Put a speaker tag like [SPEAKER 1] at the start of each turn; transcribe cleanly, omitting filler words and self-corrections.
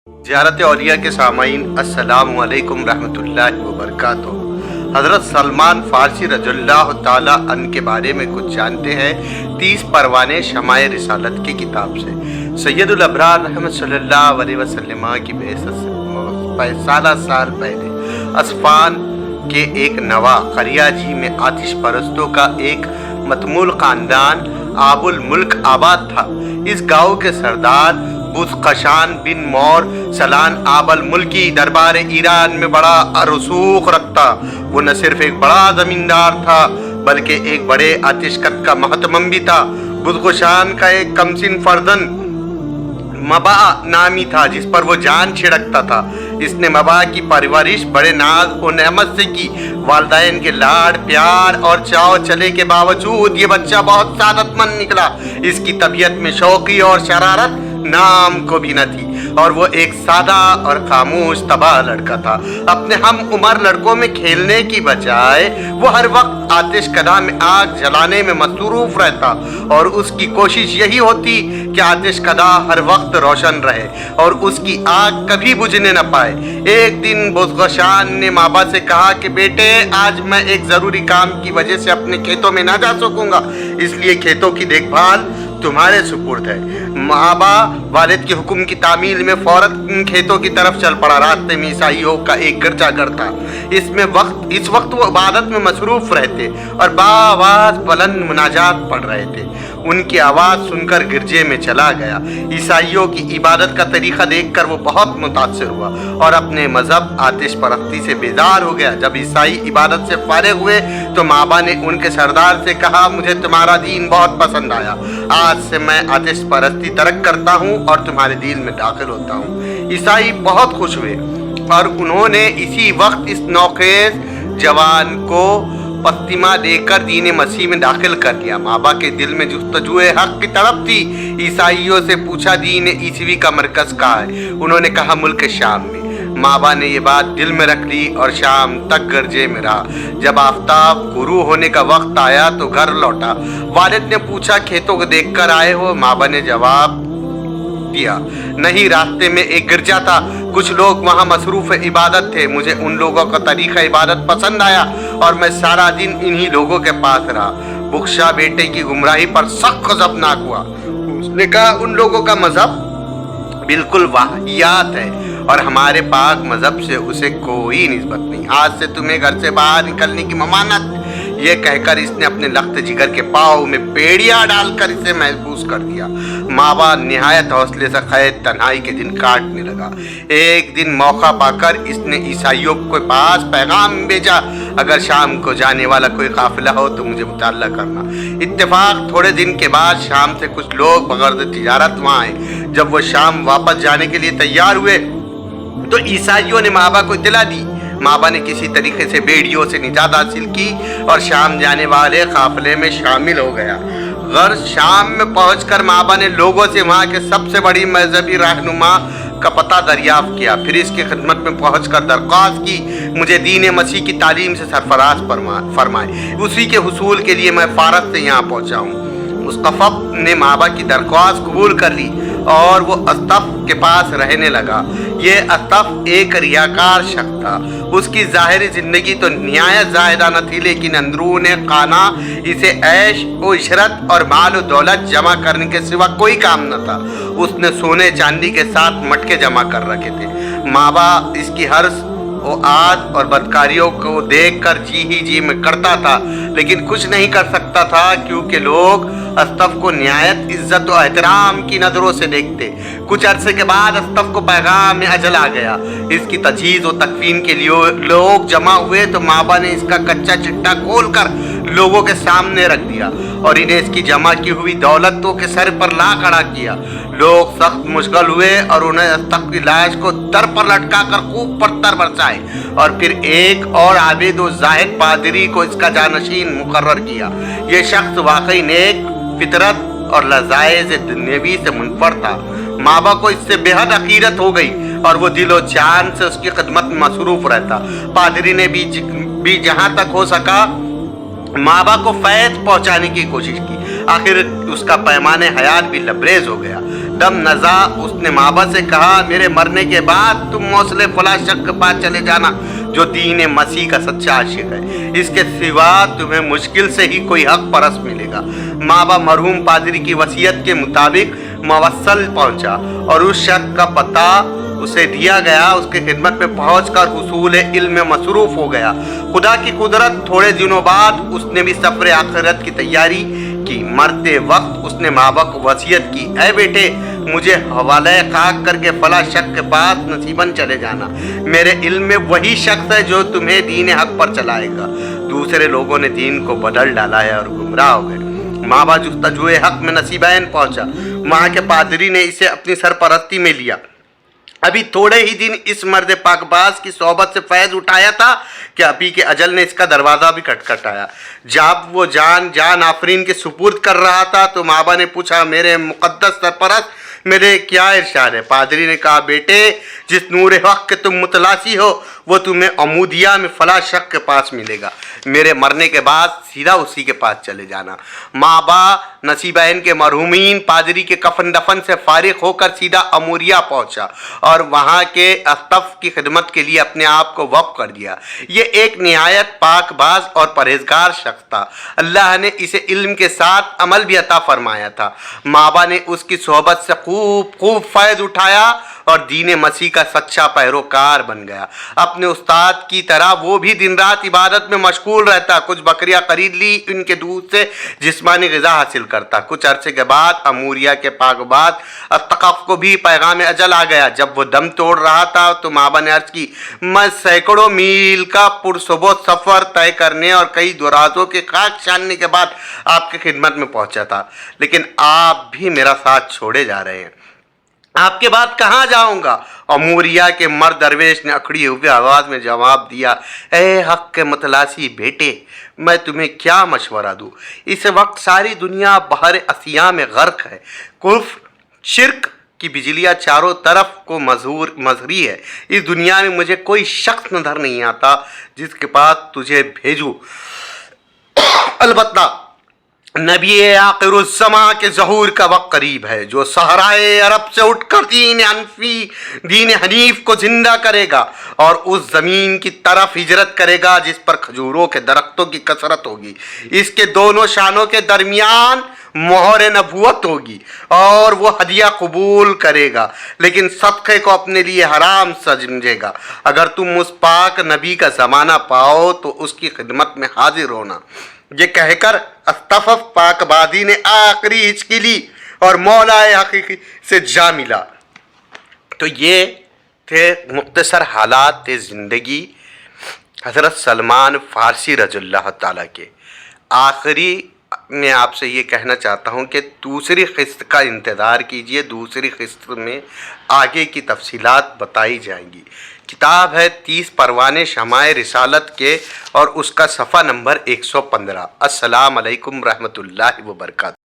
[SPEAKER 1] ज़ियारत औलिया के सामाईन अस्सलामु अलैकुम रहमतुल्लाहि व बरकातुहू। हज़रत सलमान फ़ारसी रज़ियल्लाहु ताला अन्हु के बारे में कुछ जानते हैं 30 परवाने शमाए रिसालत की किताब से। सैयदुल अबरार रहमत सल्लल्लाहु अलैहि वसल्लम की बेअसत से 65 साल पहले अस्फान के एक नवा खरियाजी में आतिश परस्तों का एक मतमूल ख़ानदान आबुल मुल्क आबाद था। इस गाँव के सरदार बुज़कशान बिन मौर सलान आबल मुल्की दरबार ईरान में बड़ा रसूख रखता। वो न सिर्फ एक बड़ा जमींदार था बल्कि एक बड़े आतिशकद का महतमम भी था। बुज़कशान का एक कमसिन फर्जन मबा नामी था जिस पर वो जान छिड़कता था। इसने मबा की परवरिश बड़े नाज और नेमत से की। वालिदैन के लाड़ प्यार और चाव चले के बावजूद ये बच्चा बहुत सादतमंद निकला। इसकी तबीयत में शौकी और शरारत नाम को भी न थी और वो एक सादा और खामोश तबाह लड़का था। अपने हम उम्र लड़कों में खेलने की बजाय वो हर वक्त आतिशकदा में आग जलाने में मसरूफ रहता और उसकी कोशिश यही होती कि आतिशकदा हर वक्त रोशन रहे और उसकी आग कभी बुझने न पाए। एक दिन बुज़कशान ने माबा से कहा कि बेटे, आज मैं एक ज़रूरी काम की वजह से अपने खेतों में ना जा सकूँगा, इसलिए खेतों की देखभाल तुम्हारे सुपुर्द है। माबा वालिद के हुक्म की तामील में फौरन खेतों की तरफ चल पड़ा। रास्ते में ईसाइयों का एक गिरजाघर था। इस वक्त वो इबादत में मसरूफ रहते और बाआवाज़ बुलंद मुनाजात पढ़ रहे थे। उनकी आवाज़ सुनकर गिरजे में चला गया। ईसाइयों की इबादत का तरीक़ा देखकर वो बहुत मुतासिर हुआ और अपने मज़हब आतिश परस्ती से बेजार हो गया। जब ईसाई इबादत से फारिग हुए तो माबा ने उनके सरदार से कहा, मुझे तुम्हारा दीन बहुत पसंद आया। आज से मैं आतिश परस्ती तर्क करता हूँ और तुम्हारे दीन में दाखिल होता हूँ। ईसाई बहुत खुश हुए और उन्होंने इसी वक्त इस नौखेज़ जवान को पस्तिमा देकर दीन मसीह में दाखिल कर दिया। माबा के दिल में जुस्तजुए हक की तड़प थी। ईसाइयों से पूछा, दीन ईसवी का मरकज़ कहाँ है? उन्होंने कहा, मुल्क शाम में। माबा ने ये बात दिल में रख ली और शाम तक गर्जे में रहा। जब आफताब गुरू होने का वक्त आया तो घर लौटा। वालिद ने पूछा, खेतों को देखकर आए हो? माबा ने जवाब दिया, नहीं, रास्ते में एक गिरजा था, कुछ लोग वहाँ मसरूफ़ इबादत थे। मुझे उन लोगों का तरीक़ा इबादत पसंद आया और मैं सारा दिन इन्हीं लोगों के पास रहा। बुख्शा बेटे की गुमराही पर सख्त गज़बनाक हुआ। उसने कहा, उन लोगों का मज़हब बिल्कुल वाहियात है और हमारे पाक मज़हब से उसे कोई निस्बत नहीं। आज से तुम्हें घर से बाहर निकलने की ममानत। ये कहकर इसने अपने लख्त जिगर के पाँव में पेड़ियाँ डालकर इसे महसूस कर दिया। माबा निहायत हौसले से क़ैद तन्हाई के दिन काटने लगा। एक दिन मौका पाकर इसने ईसाइयों के पास पैगाम भेजा, अगर शाम को जाने वाला कोई काफ़िला हो तो मुझे मुताल्ला करना। इत्तेफाक थोड़े दिन के बाद शाम से कुछ लोग बग़र्ज़ तिजारत वहाँ आए। जब वो शाम वापस जाने के लिए तैयार हुए तो ईसाइयों ने माबा को इत्तला दी। माबा ने किसी तरीके से बेड़ियों से निजात हासिल की और शाम जाने वाले काफिले में शामिल हो गया। गर्ज शाम में पहुंचकर माबा ने लोगों से वहाँ के सबसे बड़ी मजहबी रहनुमा का पता दरियाफ्त किया। फिर इसकी खिदमत में पहुंचकर दरख्वास्त की, मुझे दीन मसीह की तालीम से सरफराज फरमाए। उसी के हुसूल के लिए मैं फारस से यहाँ पहुँचा हूँ। मुस्तफ़ ने माबा की दरख्वास्त कबूल कर ली और वो अस्तफ के पास रहने लगा। ये अस्तफ एक रियाकार शख्स था। उसकी ज़ाहिरी ज़िंदगी तो निहायत ज़ाहिदा न थी, लेकिन अंदरून खाना इसे ऐश व इशरत और माल व दौलत जमा करने के सिवा कोई काम न था। उसने सोने चांदी के साथ मटके जमा कर रखे थे। माबा इसकी हर्ष वो आद और बदकारियों को देखकर जी में करता था, लेकिन कुछ नहीं कर सकता था क्योंकि लोग अस्तफ को निहायत इज्जत और एहतराम की नज़रों से देखते। कुछ अरसे के बाद अस्तफ को पैगाम अजल आ गया। इसकी तजहीज़ और तकफीन के लिए लोग जमा हुए तो माबा ने इसका कच्चा चिट्टा खोलकर लोगों के सामने रख दिया और इन्हें इसकी जमा की हुई दौलतों के सर पर ला खड़ा किया। लोग सख्त मुश्किल हुए और उन्हें अस्तफ की लाश को दर पर लटका कर खूब पत्थर बरसाए और फिर एक और आबिद व जाहिद पादरी को इसका जानशीन मुकर्रर किया। ये शख्स वाकई नेक फितरत और लज़ाइज़ दुनियावी से मुनफर था। माबा को इससे बेहद अकीरत हो गई और वो दिलो जान से उसकी खिदमत में मसरूफ़ रहता। पादरी ने भी जहाँ तक हो सका माबा को फैज़ पहुँचाने की कोशिश की। आखिर उसका पैमाने हयात भी लबरेज हो गया। दम नज़ा उसने माबा से कहा, मेरे मरने के बाद तुम मौसले फला शख्स के पास चले जाना जो दीन मसीह का सच्चा आशिक है, इसके सिवा तुम्हें मुश्किल से ही कोई हक परस्त मिलेगा। माबा मरहूम पादरी की वसीयत के मुताबिक मवस्सल पहुंचा और उस शख्स का पता उसे दिया गया। उसके खिदमत में पहुंचकर हुसूल इल्म में मसरूफ हो गया। खुदा की कुदरत, थोड़े दिनों बाद उसने भी सफर आखिरत की तैयारी की। मरते वक्त उसने माँ बाप को वसीयत की, ऐ बेटे मुझे हवाले खाक करके फला शख्स के पास नसीबन चले जाना, मेरे इल्म में वही शख्स है जो तुम्हें दीन हक पर चलाएगा। दूसरे लोगों ने दीन को बदल डाला है और गुमराह हो गए। माँ बाप जुस्तजुए हक में नसीबैन पहुंचा। वहाँ के पादरी ने इसे अपनी सरपरस्ती में लिया। अभी थोड़े ही दिन इस मर्द पाकबाज की सोहबत से फैज़ उठाया था कि अभी के अजल ने इसका दरवाज़ा भी खटखटाया। जब वो जान आफरीन के सुपुर्द कर रहा था तो माबा ने पूछा, मेरे मुक़द्दस सरपरस्त मेरे क्या इरशाद है? पादरी ने कहा, बेटे जिस नूर हक़ के तुम मुतलासी हो वो तुम्हें अमूदिया में फला शख्स के पास मिलेगा। मेरे मरने के बाद सीधा उसी के पास चले जाना। माबा नसीबैन के मरहूमीन पादरी के कफन दफन से फारिग होकर सीधा अमूरिया पहुंचा और वहाँ के अस्तफ की खिदमत के लिए अपने आप को वक्फ कर दिया। ये एक निहायत पाकबाज और परहेजगार शख्स था। अल्लाह ने इसे इल्म के साथ अमल भी अता फरमाया था। माबा ने उसकी सोहबत से खूब फ़ैज़ उठाया और दीन मसीह का सच्चा पैरोकार बन गया। अपने उस्ताद की तरह वो भी दिन रात इबादत में मशगूल रहता। कुछ बकरियां खरीद ली, इनके दूध से जिस्मानी ग़िज़ा हासिल करता। कुछ अरसे के बाद अमूरिया के पाकबाद अस्तक़फ़ को भी पैगाम अजल आ गया। जब वो दम तोड़ रहा था तो माबा ने अर्ज़ की, मैं सैकड़ों मील का पुरसुबह सफ़र तय करने और कई दुराजों के खाक छानने के बाद आपकी खिदमत में पहुंचा था, लेकिन आप भी मेरा साथ छोड़े जा रहे हैं। आपके बाद कहाँ जाऊंगा? अमूरिया के मर्द दरवेश ने अखड़ी हुई आवाज़ में जवाब दिया, ए हक़ के मतलासी बेटे, मैं तुम्हें क्या मशवरा दूँ? इस वक्त सारी दुनिया बहर असिया में गर्क है। कुफ्र शिर्क की बिजलियाँ चारों तरफ को मजहूरी है। इस दुनिया में मुझे कोई शख्स नजर नहीं आता जिसके पास तुझे भेजूँ। अलबत्ता नबी आखिरुज़्ज़मा के ज़हूर का वक्त करीब है, जो सहराए अरब से उठकर दीन हनीफ को जिंदा करेगा और उस ज़मीन की तरफ हिजरत करेगा जिस पर खजूरों के दरख्तों की कसरत होगी। इसके दोनों शानों के दरमियान मोहर नबूवत होगी और वो हदिया कबूल करेगा, लेकिन सदक़े को अपने लिए हराम समझेगा। अगर तुम उस पाक नबी का ज़माना पाओ तो उसकी खिदमत में हाजिर होना। ये कहकर अस्तफ़ पाकबादी ने आखिरी हिचकी ली और मौलाए हकीकी से जा मिला। तो ये थे मुख्तसर हालात ज़िंदगी हज़रत सलमान फ़ारसी रज़ियल्लाहु ताला के। आखिरी में आपसे ये कहना चाहता हूँ कि दूसरी क़िस्त का इंतज़ार कीजिए। दूसरी क़िस्त में आगे की तफसीलात बताई जाएंगी। किताब है 30 परवाने शमाए रिसालत के और उसका सफ़ा नंबर 115। अस्सलाम अलैकुम रहमतुल्लाहि व बरकातहू।